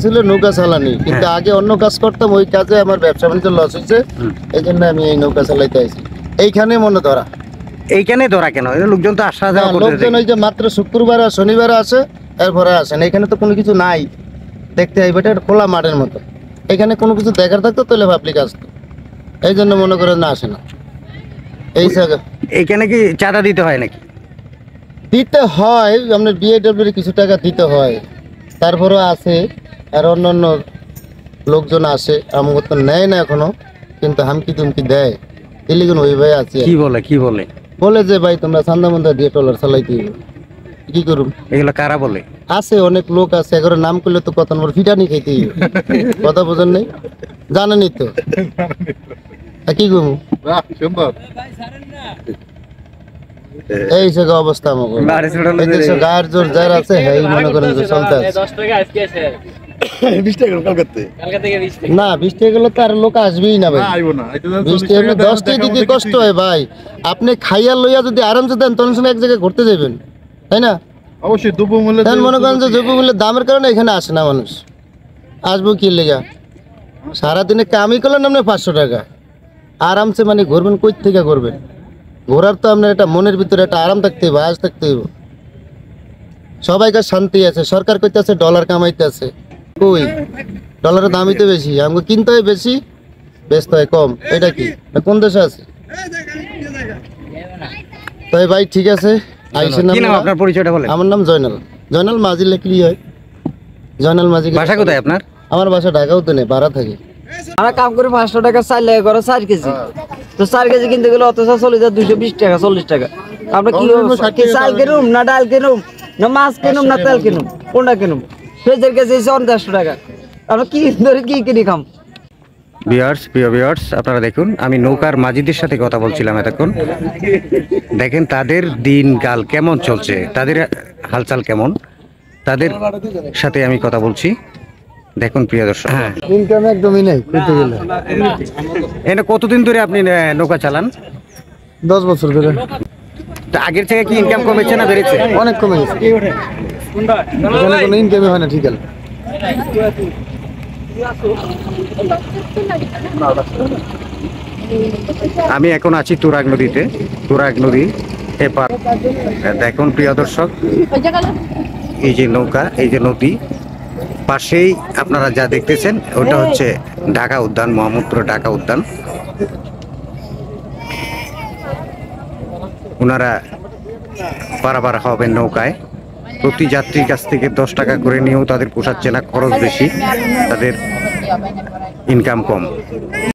ছিল নৌকা চালানি, কিন্তু আগে অন্য কাজ করতাম, ওই কাজে আমার ব্যবসা বাণিজ্য লস হয়েছে, এই জন্য আমি এই নৌকা চালাইতে আইছি। এইখানে মনে ধরা। এইখানে ধরা কেন? লোকজন তো আসা যাওয়া করতে লোকজন ওই যে মাত্র শুক্রবার আর শনিবার আসে, এরপরে আসেন। এখানে তো কোনো কিছু নাই দেখতে, এই বেটা খোলা মাঠের মতো। এখানে কোনো কিছু দেখার থাকতো তাহলে পাবলিক আসতো, এই জন্য মনে করেন না আসে না। এই জায়গা এইখানে কি চাঁদা দিতে হয় নাকি? দিতে হয়, আপনার বিএডব্লিউর কিছু টাকা দিতে হয়, তারপরেও আছে। আর অন্য অন্য লোকজন আসে, আমাকে তো নেয় না এখনো, কিন্তু হামকি তুমকি দেয়। এলিগুন ওই ভাই আছে, কি বলে কি বলে? বলে যে ভাই তোমরা চান্দা মান্দা দিয়ে ট্রলার চালাইতে হবে। কি করুম? এগুলো কারা বলে? আছে অনেক লোক আছে, এগারো নাম করলে তো কত নম্বর ফিটানি খাইতে হবে। কথা বোঝেন নেই, জানেনই তো। কি করবো? এই জায়গা অবস্থা আমাকে গায়ের জোর যার আছে, হ্যাঁ মনে করেন যে চলতে আছে। না 20 টাকা গেলে তো আর লোক আসবেই না ভাই। 20 টাকা 10 টাকা দিতে কষ্ট হয় ভাই। আপনি খাইয়া লইয়া যদি আরামসে দেন, তখন সময় এক জায়গায় ঘুরতে যাবেন, তাই না? অবশ্যই দ্রব্যমূল্য মনে করেন যে দ্রব্যমূল্যের দামের কারণে এখানে আসে না মানুষ। আসবো কি লেগা? সারাদিনে কামই করলেন আপনি 500 টাকা, আরামসে মানে ঘুরবেন। কই থেকে ঘুরবেন? ঘোরার তো আপনার একটা মনের ভিতরে একটা আরাম থাকতে হবে, আজ থাকতে হবে। সবাইকার শান্তি আছে, সরকার করতে আছে ডলার কামাইতে আছে। কই ডলারের দামই তো বেশি, আমাকে কিনতে হয় বেশি, বেচতে হয় কম। এটা কি কোন দেশে আছে? তাই ভাই ঠিক আছে, আইসেন। আপনার পরিচয়টা বলেন। আমার নাম জয়নাল, জয়নাল মাঝি লেখলি হয়, জয়নাল মাঝি। বাসা কোথায় আপনার? আমার বাসা ঢাকাও তো নেই, ভাড়া থাকে। আমরা কাম করি 500 টাকা চাল লাগে করে 4 কেজি, তো 4 কেজি কিনতে গেলে অত চলে যায় 220 টাকা 40 টাকা। আমরা কি চাল কিনুম না ডাল কিনুম না মাছ কিনুম না তেল কিনুম, কোনটা কিনুম? ফ্রেজের কেজি 50 টাকা, আমরা কি ধরে কি কিনি খাম? প্রিয় ভিউয়ার্স, আপনারা দেখুন, আমি নৌকার মাঝিদের সাথে কথা বলছিলাম এতক্ষণ। দেখেন তাদের দিনকাল কেমন চলছে, তাদের হালচাল কেমন, তাদের সাথে আমি কথা বলছি। দেখুন প্রিয় দর্শক, হ্যাঁ, ইনকাম একদমই নেই করতে গেলে। এখানে কতদিন ধরে আপনি নৌকা চালান? 10 বছর ধরে। তা আগের থেকে কি ইনকাম কমেছে না বেড়েছে? অনেক কমে গেছে, এখানে কোনো ইনকামই হয় না। ঠিক আছে, আমি এখন আছি তুরাগ নদীতে, তুরাগ নদী এপার। দেখুন প্রিয় দর্শক, এই যে নৌকা, এই যে নদী, পাশেই আপনারা যা দেখতেছেন ওটা হচ্ছে ঢাকা উদ্যান, মোহাম্মদপুর ঢাকা উদ্যান। ওনারা পারাপার হবেন নৌকায়। প্রতি যাত্রীর কাছ থেকে 10 টাকা করে নিয়েও তাদের পোষাচ্ছে না, খরচ বেশি, তাদের ইনকাম কম।